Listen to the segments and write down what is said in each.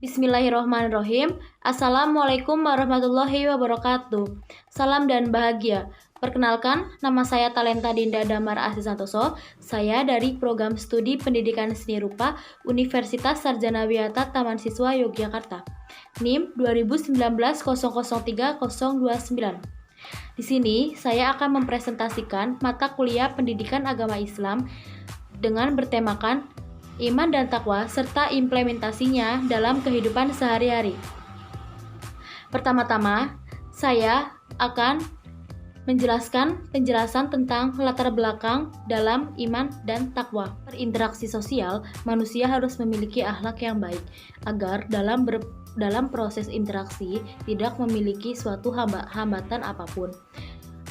Bismillahirrahmanirrahim. Assalamualaikum warahmatullahi wabarakatuh. Salam dan bahagia. Perkenalkan, nama saya Talenta Dinda Damar Asih Santoso. Saya dari Program Studi Pendidikan Seni Rupa Universitas Sarjana Wiyata Taman Siswa Yogyakarta. NIM 2019 003029. Di sini saya akan mempresentasikan mata kuliah Pendidikan Agama Islam dengan bertemakan iman dan takwa serta implementasinya dalam kehidupan sehari-hari. Pertama-tama, saya akan menjelaskan penjelasan tentang latar belakang dalam iman dan takwa. Berinteraksi sosial, manusia harus memiliki akhlak yang baik agar dalam proses interaksi tidak memiliki suatu hambatan apapun.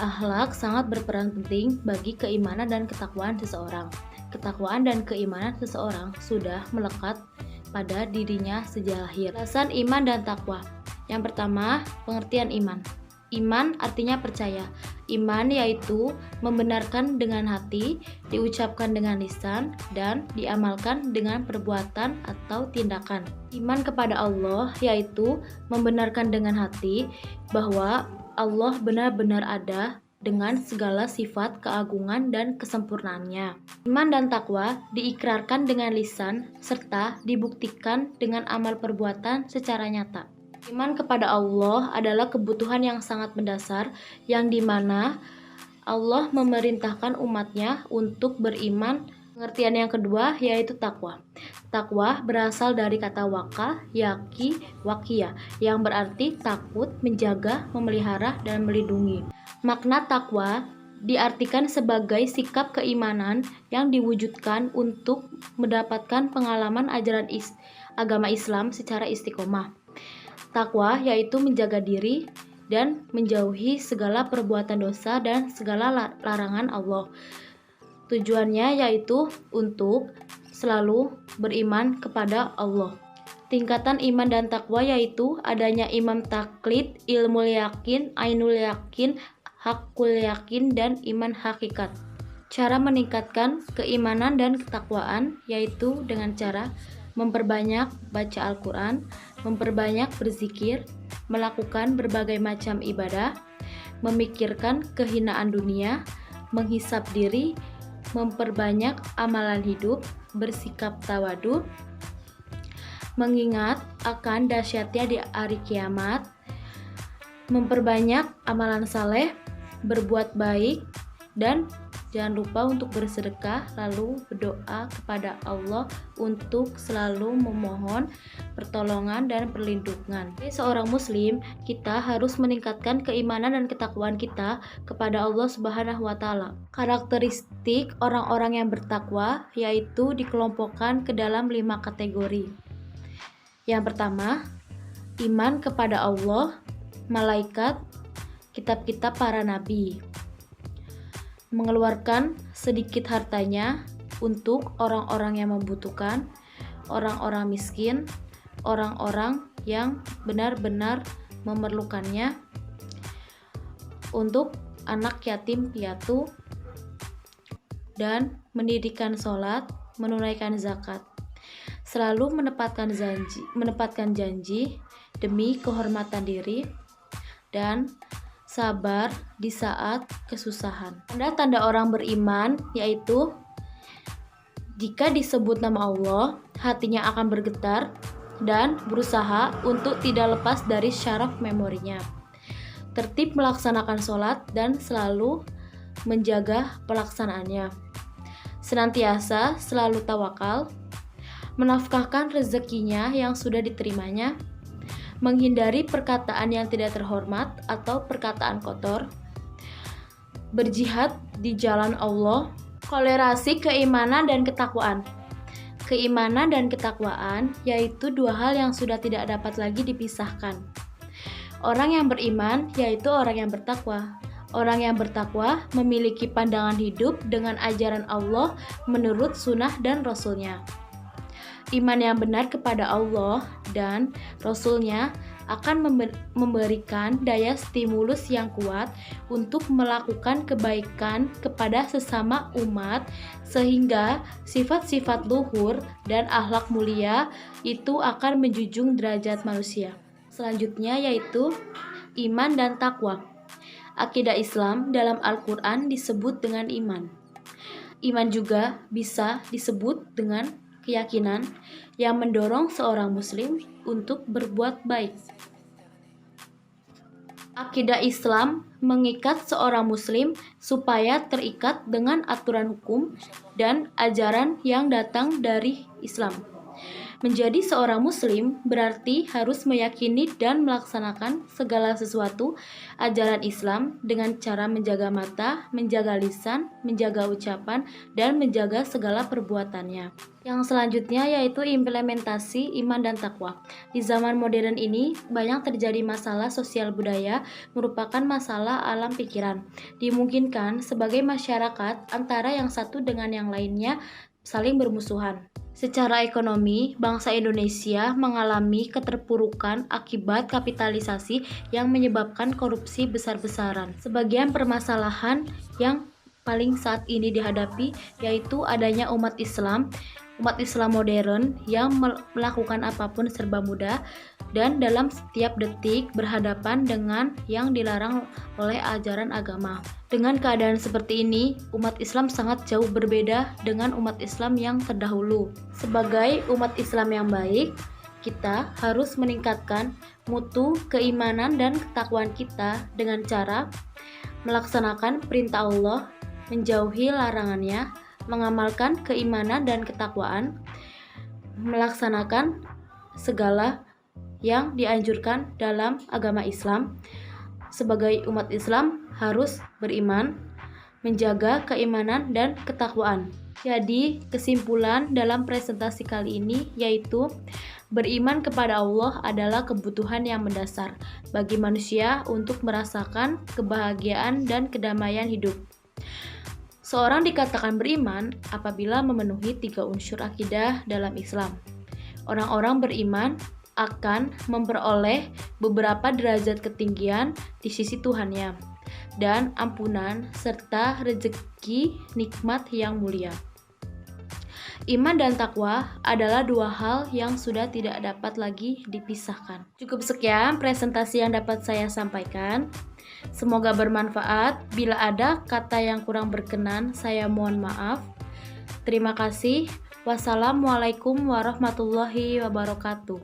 Akhlak sangat berperan penting bagi keimanan dan ketakwaan seseorang. Ketakwaan dan keimanan seseorang sudah melekat pada dirinya sejak lahir. Penjelasan iman dan takwa. Yang pertama, pengertian iman. Iman artinya percaya. Iman yaitu membenarkan dengan hati, diucapkan dengan lisan, dan diamalkan dengan perbuatan atau tindakan. Iman kepada Allah yaitu membenarkan dengan hati bahwa Allah benar-benar ada dengan segala sifat keagungan dan kesempurnaannya. Iman dan takwa diikrarkan dengan lisan serta dibuktikan dengan amal perbuatan secara nyata. Iman kepada Allah adalah kebutuhan yang sangat mendasar yang dimana Allah memerintahkan umatnya untuk beriman. Pengertian yang kedua yaitu takwa. Takwa berasal dari kata waka, yaki, wakia yang berarti takut, menjaga, memelihara, dan melindungi. Makna takwa diartikan sebagai sikap keimanan yang diwujudkan untuk mendapatkan pengalaman ajaran agama Islam secara istiqomah. Takwa yaitu menjaga diri dan menjauhi segala perbuatan dosa dan segala larangan Allah. Tujuannya yaitu untuk selalu beriman kepada Allah. Tingkatan iman dan takwa yaitu adanya imam taklid, ilmu yakin, ainul yakin, hakul yakin, dan iman hakikat. Cara meningkatkan keimanan dan ketakwaan yaitu dengan cara memperbanyak baca Al-Quran, memperbanyak berzikir, melakukan berbagai macam ibadah, memikirkan kehinaan dunia, menghisap diri, memperbanyak amalan hidup, bersikap tawadu, mengingat akan dahsyatnya di hari kiamat, memperbanyak amalan saleh, berbuat baik, dan jangan lupa untuk bersedekah, lalu berdoa kepada Allah untuk selalu memohon pertolongan dan perlindungan. Sebagai seorang muslim, kita harus meningkatkan keimanan dan ketakwaan kita kepada Allah Subhanahu wa taala. Karakteristik orang-orang yang bertakwa yaitu dikelompokkan ke dalam 5 kategori. Yang pertama, iman kepada Allah, malaikat, kitab-kitab para nabi. Mengeluarkan sedikit hartanya untuk orang-orang yang membutuhkan, orang-orang miskin, orang-orang yang benar-benar memerlukannya, untuk anak yatim piatu, dan mendirikan sholat, menunaikan zakat. Selalu menepatkan janji demi kehormatan diri, dan sabar di saat kesusahan. Tanda-tanda orang beriman yaitu jika disebut nama Allah, hatinya akan bergetar dan berusaha untuk tidak lepas dari syaraf memorinya. Tertib melaksanakan sholat dan selalu menjaga pelaksanaannya. Senantiasa selalu tawakal, menafkahkan rezekinya yang sudah diterimanya, menghindari perkataan yang tidak terhormat atau perkataan kotor, berjihad di jalan Allah. Kolerasi keimanan dan ketakwaan. Keimanan dan ketakwaan yaitu dua hal yang sudah tidak dapat lagi dipisahkan. Orang yang beriman yaitu orang yang bertakwa. Orang yang bertakwa memiliki pandangan hidup dengan ajaran Allah menurut sunnah dan Rasul-Nya. Iman yang benar kepada Allah dan Rasul-Nya akan memberikan daya stimulus yang kuat untuk melakukan kebaikan kepada sesama umat, sehingga sifat-sifat luhur dan akhlak mulia itu akan menjunjung derajat manusia. Selanjutnya yaitu iman dan takwa. Akidah Islam dalam Al-Quran disebut dengan iman. Iman juga bisa disebut dengan keyakinan yang mendorong seorang muslim untuk berbuat baik. Akidah Islam mengikat seorang muslim supaya terikat dengan aturan hukum dan ajaran yang datang dari Islam. Menjadi seorang muslim berarti harus meyakini dan melaksanakan segala sesuatu ajaran Islam dengan cara menjaga mata, menjaga lisan, menjaga ucapan, dan menjaga segala perbuatannya. Yang selanjutnya yaitu implementasi iman dan takwa. Di zaman modern ini, banyak terjadi masalah sosial budaya merupakan masalah alam pikiran. Dimungkinkan sebagai masyarakat antara yang satu dengan yang lainnya saling bermusuhan. Secara ekonomi, bangsa Indonesia mengalami keterpurukan akibat kapitalisasi yang menyebabkan korupsi besar-besaran. Sebagian permasalahan yang paling saat ini dihadapi yaitu adanya umat Islam modern yang melakukan apapun serba mudah dan dalam setiap detik berhadapan dengan yang dilarang oleh ajaran agama. Dengan keadaan seperti ini, umat Islam sangat jauh berbeda dengan umat Islam yang terdahulu. Sebagai umat Islam yang baik, kita harus meningkatkan mutu keimanan dan ketakwaan kita dengan cara melaksanakan perintah Allah, menjauhi larangannya, mengamalkan keimanan dan ketakwaan, melaksanakan segala yang dianjurkan dalam agama Islam. Sebagai umat Islam harus beriman, menjaga keimanan dan ketakwaan. Jadi, kesimpulan dalam presentasi kali ini yaitu beriman kepada Allah adalah kebutuhan yang mendasar bagi manusia untuk merasakan kebahagiaan dan kedamaian hidup. Seorang dikatakan beriman apabila memenuhi 3 unsur akidah dalam Islam. Orang-orang beriman akan memperoleh beberapa derajat ketinggian di sisi Tuhannya dan ampunan serta rezeki nikmat yang mulia. Iman dan takwa adalah 2 hal yang sudah tidak dapat lagi dipisahkan. Cukup sekian presentasi yang dapat saya sampaikan. Semoga bermanfaat. Bila ada kata yang kurang berkenan, saya mohon maaf. Terima kasih. Wassalamualaikum warahmatullahi wabarakatuh.